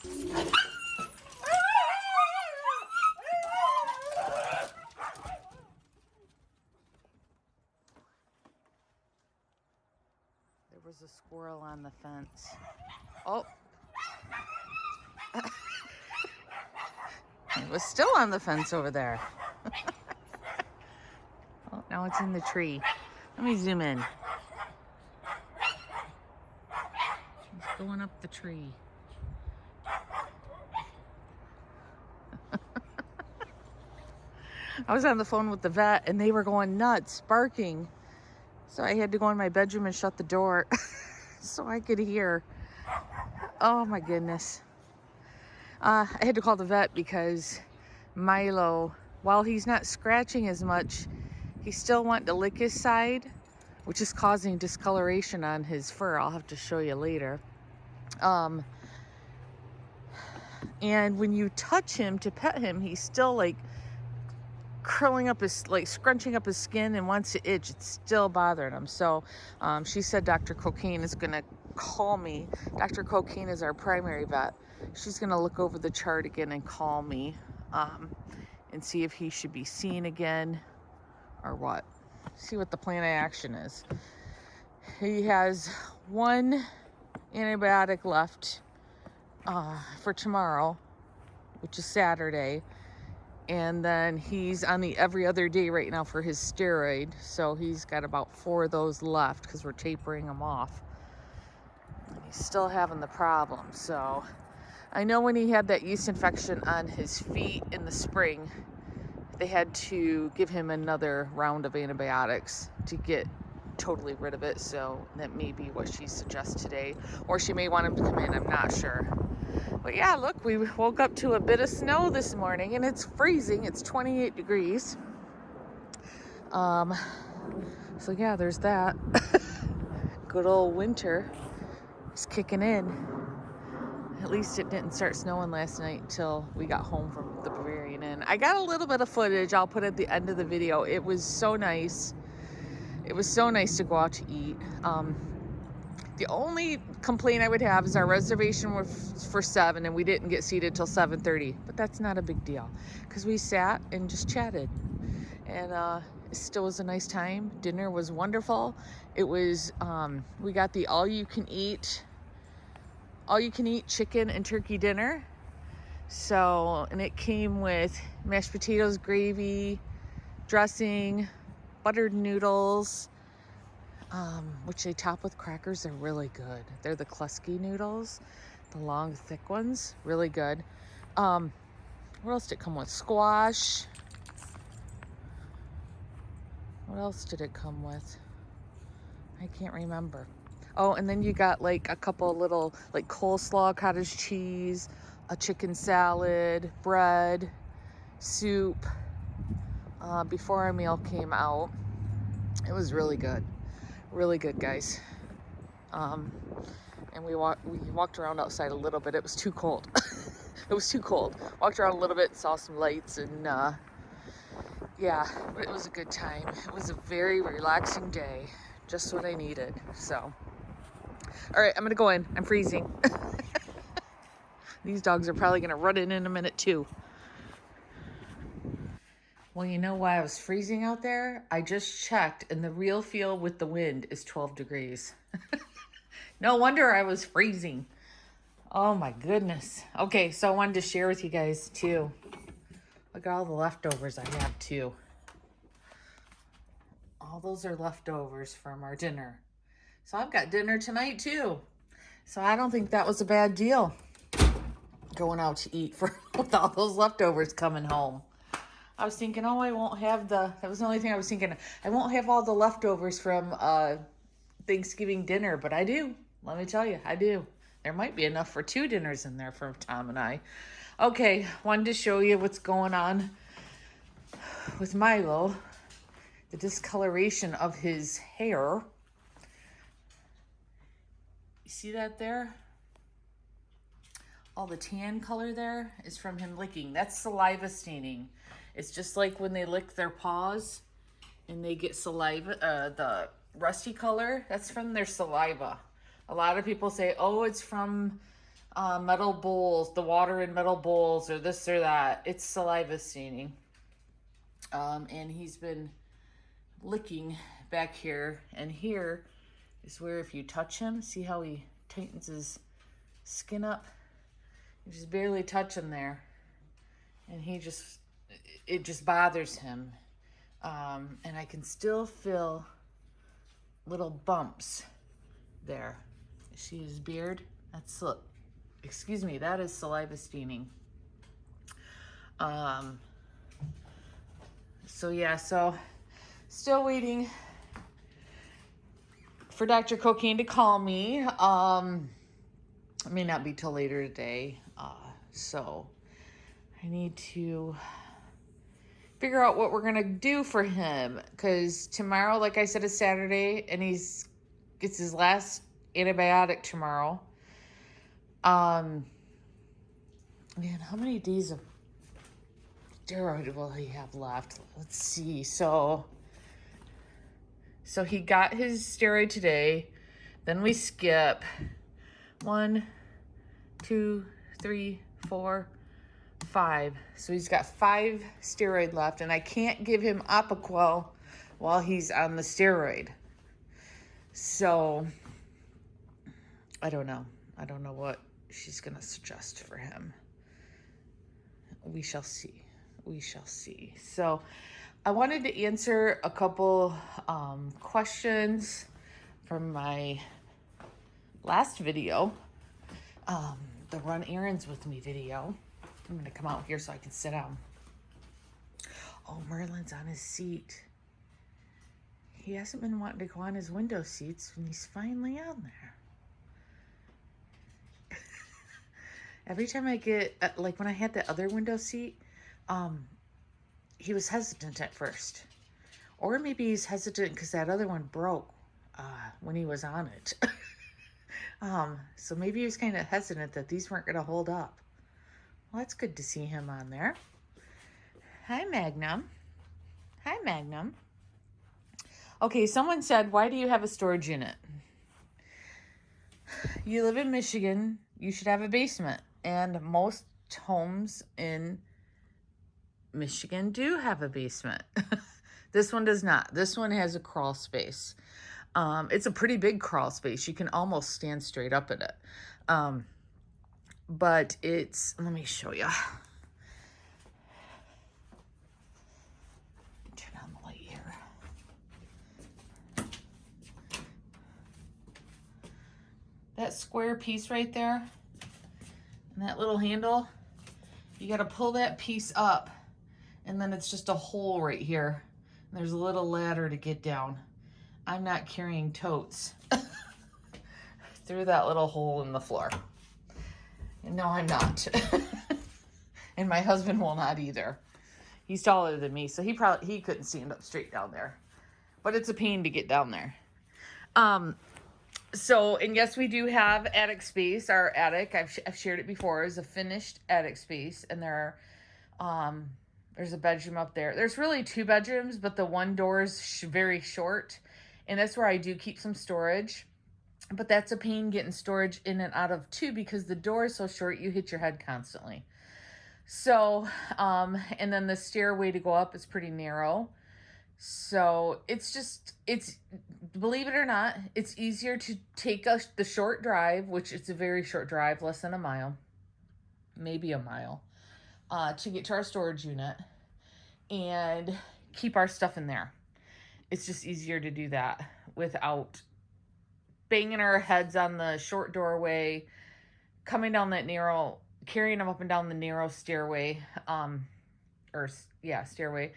There was a squirrel on the fence. Oh. It was still on the fence over there. Oh, now it's in the tree. Let me zoom in. She's going up the tree. I was on the phone with the vet and they were going nuts, barking. So I had to go in my bedroom and shut the door so I could hear. Oh my goodness. I had to call the vet because Milo, while he's not scratching as much, he's still wanting to lick his side, which is causing discoloration on his fur. I'll have to show you later. And when you touch him to pet him, he's still like curling up his, like scrunching up his skin and wants to itch. It's still bothering him. So she said Dr. Cocaine is going to call me. Dr. Cocaine is our primary vet. She's going to look over the chart again and call me and see if he should be seen again or what. See what the plan of action is. He has one antibiotic left for tomorrow, which is Saturday. And then he's on the every other day right now for his steroid. So he's got about 4 of those left because we're tapering him off. And he's still having the problem. So I know when he had that yeast infection on his feet in the spring, they had to give him another round of antibiotics to get totally rid of it. So that may be what she suggests today. Or she may want him to come in. I'm not sure. But yeah, look, we woke up to a bit of snow this morning and it's freezing. It's 28 degrees. So yeah, there's that. Good old winter is kicking in. At least it didn't start snowing last night until we got home from the Bavarian Inn. I got a little bit of footage I'll put at the end of the video. It was so nice. It was so nice to go out to eat. The only complaint I would have is our reservation was for 7 and we didn't get seated till 7:30. But that's not a big deal because we sat and just chatted. And it still was a nice time. Dinner was wonderful. It was, we got the all-you-can-eat chicken and turkey dinner. So, and it came with mashed potatoes, gravy, dressing, buttered noodles, which they top with crackers. They're really good. They're the Klusky noodles, the long, thick ones. Really good. What else did it come with? Squash. What else did it come with? I can't remember. Oh, and then you got like a couple little like coleslaw, cottage cheese, a chicken salad, bread, soup. Before our meal came out, it was really good. Really good, guys. And we walked around outside a little bit. It was too cold. It was too cold. Walked around a little bit, saw some lights, and yeah, but it was a good time. It was a very relaxing day. Just what I needed. So, all right, I'm gonna go in. I'm freezing. These dogs are probably gonna run in a minute too. Well, you know why I was freezing out there? I just checked and the real feel with the wind is 12 degrees. No wonder I was freezing. Oh my goodness. Okay, so I wanted to share with you guys too. Look at all the leftovers I have too. All those are leftovers from our dinner. So I've got dinner tonight too. So I don't think that was a bad deal. Going out to eat with all those leftovers coming home. I was thinking, oh, I won't have that was the only thing I was thinking. I won't have all the leftovers from Thanksgiving dinner, but I do. Let me tell you, I do. There might be enough for 2 dinners in there for Tom and I. Okay, wanted to show you what's going on with Milo. The discoloration of his hair. You see that there? All the tan color there is from him licking. That's saliva staining. It's just like when they lick their paws and they get saliva, the rusty color, that's from their saliva. A lot of people say, oh, it's from metal bowls, the water in metal bowls, or this or that. It's saliva staining. And he's been licking back here, and here is where if you touch him, see how he tightens his skin up? You just barely touch him there, and it just bothers him. And I can still feel little bumps there. See his beard? Excuse me, that is saliva staining. So yeah, still waiting for Dr. Cocaine to call me. It may not be till later today. So I need to figure out what we're gonna do for him, because tomorrow, like I said, is Saturday, and gets his last antibiotic tomorrow. Man, how many days of steroid will he have left? Let's see. So he got his steroid today. Then we skip 1, 2, 3, 4, 5. So he's got 5 steroid left, and I can't give him Apoquel while he's on the steroid. So I don't know. I don't know what she's gonna suggest for him. We shall see. We shall see. So I wanted to answer a couple questions from my last video, the Run Errands With Me video. I'm going to come out here so I can sit down. Oh, Merlin's on his seat. He hasn't been wanting to go on his window seats, and he's finally on there. Every time I get, like when I had the other window seat, he was hesitant at first. Or maybe he's hesitant because that other one broke when he was on it. So maybe he was kind of hesitant that these weren't going to hold up. Well, it's good to see him on there. Hi, Magnum. Hi, Magnum. Okay, someone said, why do you have a storage unit? You live in Michigan, you should have a basement. And most homes in Michigan do have a basement. This one does not. This one has a crawl space. It's a pretty big crawl space. You can almost stand straight up in it. But let me show you. Turn on the light here. That square piece right there, and that little handle, you got to pull that piece up, and then it's just a hole right here. And there's a little ladder to get down. I'm not carrying totes through that little hole in the floor. And no, I'm not. And my husband will not either. He's taller than me, so he couldn't stand up straight down there. But it's a pain to get down there. So, and yes, we do have attic space. Our attic, I've shared it before, is a finished attic space, and there's a bedroom up there. There's really 2 bedrooms, but the one door is very short, and that's where I do keep some storage. But that's a pain getting storage in and out of too, because the door is so short, you hit your head constantly. So, and then the stairway to go up is pretty narrow. So believe it or not, it's easier to take the short drive, which it's a very short drive, less than a mile, maybe a mile, to get to our storage unit and keep our stuff in there. It's just easier to do that without banging our heads on the short doorway, coming down that narrow, carrying them up and down the narrow stairway, stairway.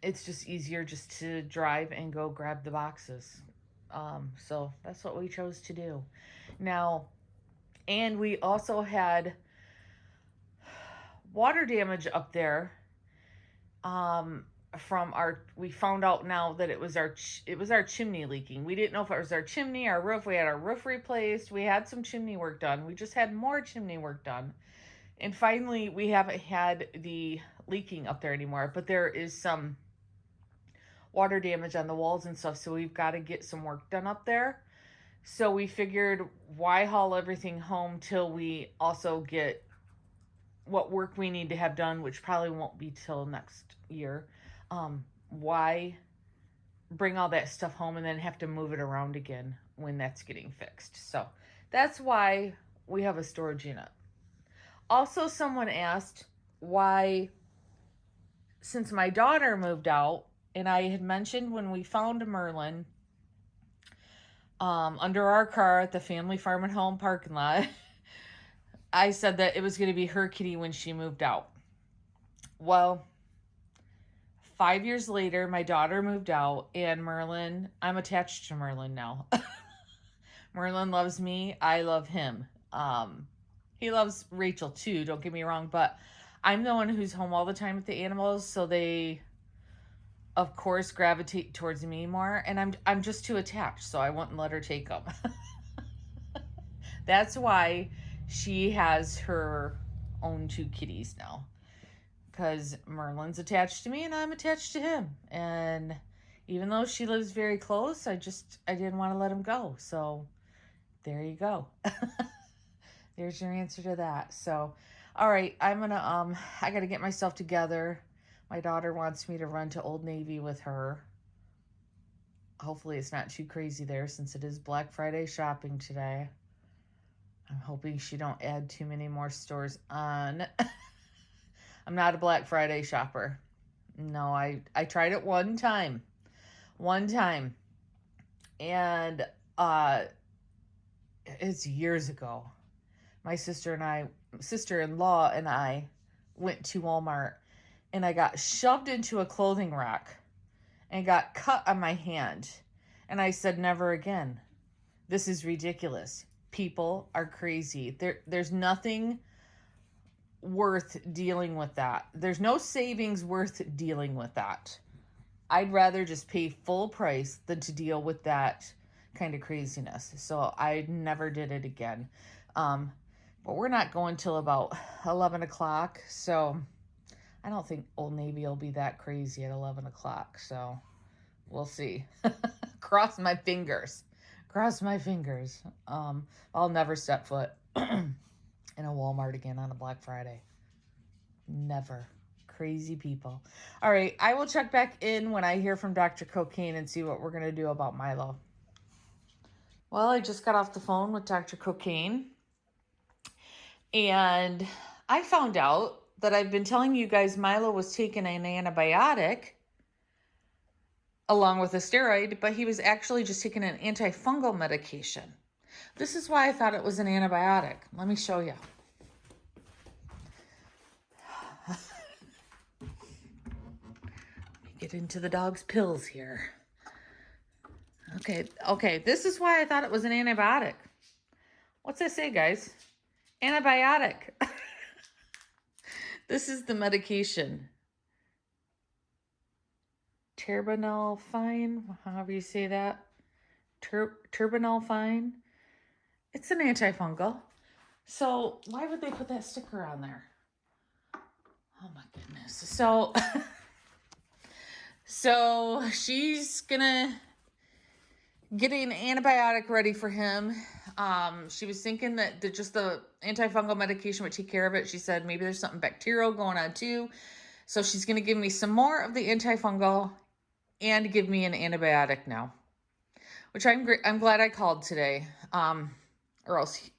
It's just easier just to drive and go grab the boxes. So that's what we chose to do. Now, and we also had water damage up there. We found out now that it was our chimney leaking. We didn't know if it was our chimney, our roof. We had our roof replaced. We had some chimney work done. We just had more chimney work done. And finally, we haven't had the leaking up there anymore, but there is some water damage on the walls and stuff. So we've got to get some work done up there. So we figured, why haul everything home till we also get what work we need to have done, which probably won't be till next year. Why bring all that stuff home and then have to move it around again when that's getting fixed? So that's why we have a storage unit. Also, someone asked why, since my daughter moved out, and I had mentioned when we found Merlin under our car at the family farm and home parking lot, I said that it was going to be her kitty when she moved out. Well, 5 years later, my daughter moved out, and Merlin, I'm attached to Merlin now. Merlin loves me. I love him. He loves Rachel too, don't get me wrong, but I'm the one who's home all the time with the animals, so they, of course, gravitate towards me more, and I'm just too attached, so I wouldn't let her take them. That's why she has her own 2 kitties now, because Merlin's attached to me and I'm attached to him, and even though she lives very close, I didn't want to let him go. So there you go. There's your answer to that. So all right, I gotta get myself together. My daughter wants me to run to Old Navy with her. Hopefully it's not too crazy there, since it is Black Friday shopping today. I'm hoping she don't add too many more stores on. I'm not a Black Friday shopper. No, I tried it one time. And it's years ago. My sister-in-law and I went to Walmart, and I got shoved into a clothing rack and got cut on my hand. And I said, never again. This is ridiculous. People are crazy. There's nothing worth dealing with that. There's no savings worth dealing with that. I'd rather just pay full price than to deal with that kind of craziness. So I never did it again. But we're not going till about 11 o'clock. So I don't think Old Navy will be that crazy at 11 o'clock. So we'll see. Cross my fingers. I'll never step foot in a Walmart again on a Black Friday. Never. Crazy people. All right, I will check back in when I hear from Dr. Cocaine and see what we're going to do about Milo. Well, I just got off the phone with Dr. Cocaine, and I found out that I've been telling you guys Milo was taking an antibiotic along with a steroid, but he was actually just taking an antifungal medication. This is why I thought it was an antibiotic. Let me show you. Let me get into the dog's pills here. Okay, this is why I thought it was an antibiotic. What's that say, guys? Antibiotic. This is the medication. Terbinafine, however you say that. Terbinafine. It's an antifungal. So why would they put that sticker on there? Oh my goodness. So she's gonna get an antibiotic ready for him. She was thinking that just the antifungal medication would take care of it. She said maybe there's something bacterial going on too. So she's going to give me some more of the antifungal and give me an antibiotic now, which I'm glad I called today. Or else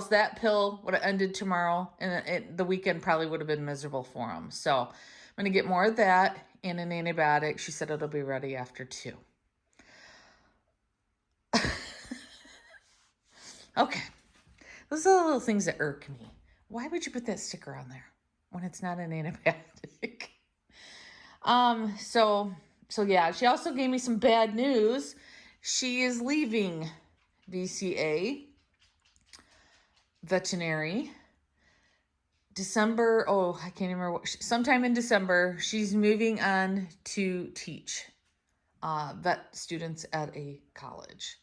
that pill would have ended tomorrow, and the weekend probably would have been miserable for him. So I'm going to get more of that and an antibiotic. She said it'll be ready after 2. Okay, those are the little things that irk me. Why would you put that sticker on there when it's not an antibiotic? So yeah, she also gave me some bad news. She is leaving VCA veterinary December. Oh, I can't remember sometime in December. She's moving on to teach vet students at a college.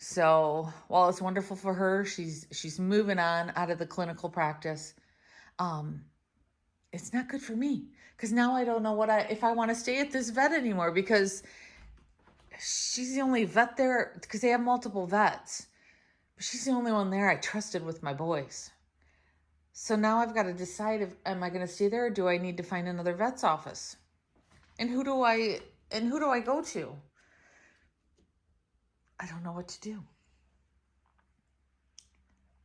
So while it's wonderful for her, she's moving on out of the clinical practice. It's not good for me, because now I don't know if I want to stay at this vet anymore, because she's the only vet there because they have multiple vets. But she's the only one there I trusted with my boys. So now I've got to decide if am I going to stay there or do I need to find another vet's office? And who do I go to? I don't know what to do.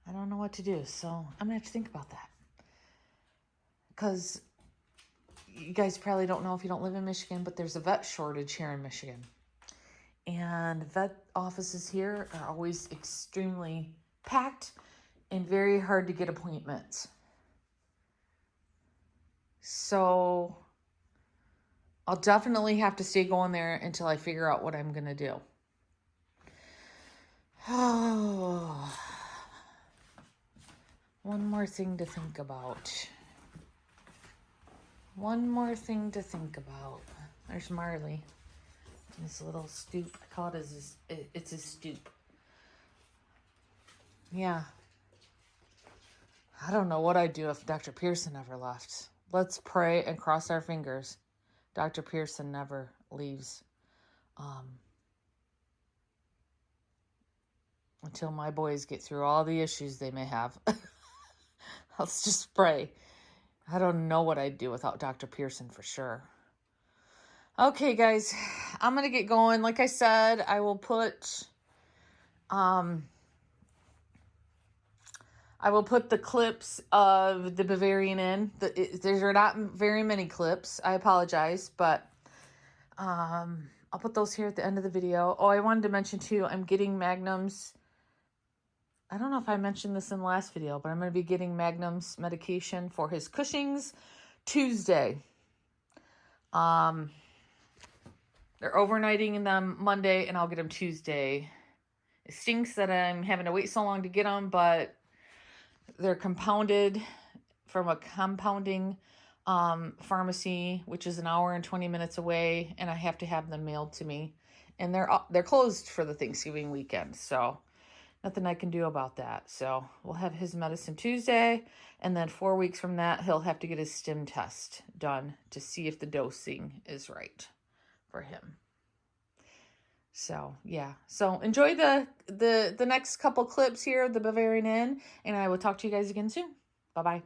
I don't know what to do. So I'm going to have to think about that. Because you guys probably don't know if you don't live in Michigan, but there's a vet shortage here in Michigan. And vet offices here are always extremely packed and very hard to get appointments. So I'll definitely have to stay going there until I figure out what I'm going to do. Oh, one more thing to think about. One more thing to think about. There's Marley. This little stoop. I call it it's his stoop. Yeah. I don't know what I'd do if Dr. Pearson ever left. Let's pray and cross our fingers. Dr. Pearson never leaves. Until my boys get through all the issues they may have. Let's just pray. I don't know what I'd do without Dr. Pearson for sure. Okay, guys, I'm going to get going. Like I said, I will put the clips of the Bavarian in. There are not very many clips. I apologize, but I'll put those here at the end of the video. Oh, I wanted to mention too, I'm getting Magnum's. I don't know if I mentioned this in the last video, but I'm going to be getting Magnum's medication for his Cushing's Tuesday. They're overnighting them Monday, and I'll get them Tuesday. It stinks that I'm having to wait so long to get them, but they're compounded from a compounding pharmacy, which is an hour and 20 minutes away, and I have to have them mailed to me. And they're closed for the Thanksgiving weekend, so nothing I can do about that. So we'll have his medicine Tuesday, and then 4 weeks from that, he'll have to get his stim test done to see if the dosing is right for him. So yeah, so enjoy the next couple clips here of the Bavarian Inn, and I will talk to you guys again soon. Bye-bye.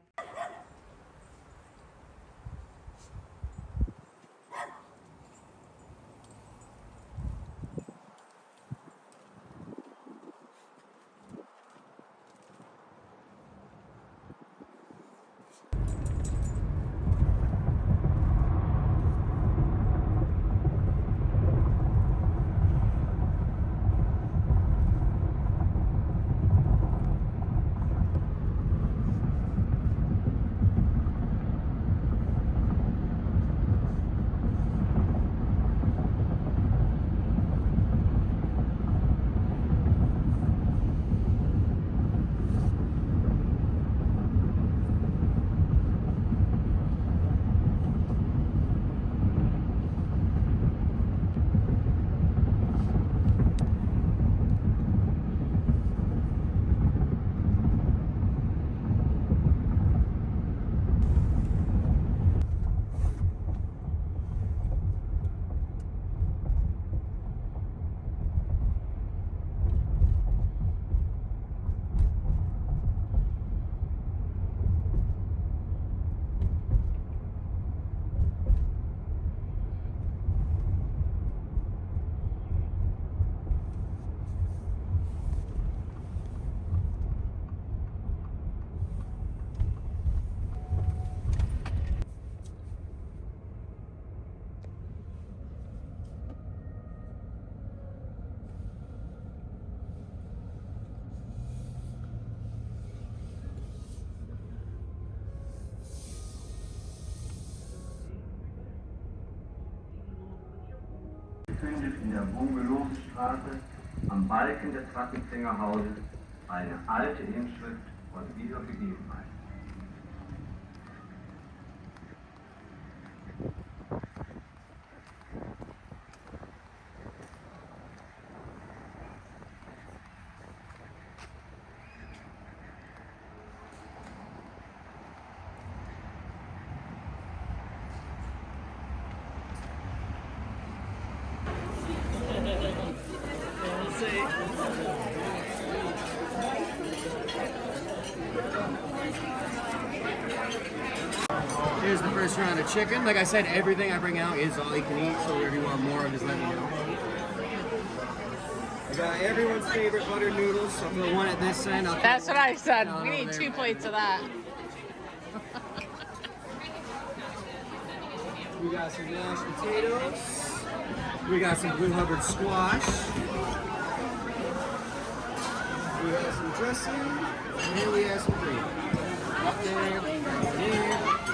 In der Bungelowstraße am Balken des Rattenfängerhauses eine alte Inschrift von Wiederbegebenheit. say. Here's the first round of chicken. Like I said, everything I bring out is all you can eat, so if you want more, just let me know. I got everyone's favorite buttered noodles, so for the one at this end, I'll That's what I said. We over need there. 2 plates of that. We got some mashed potatoes. We got some blue Hubbard squash. We have some dressing. And then we have some cream. Up there, right there.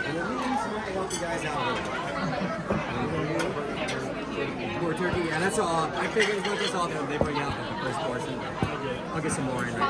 And then we might help you guys out with more turkey. Yeah, that's all. I figured it's not just all they bring out for the first portion. I'll get some more in there.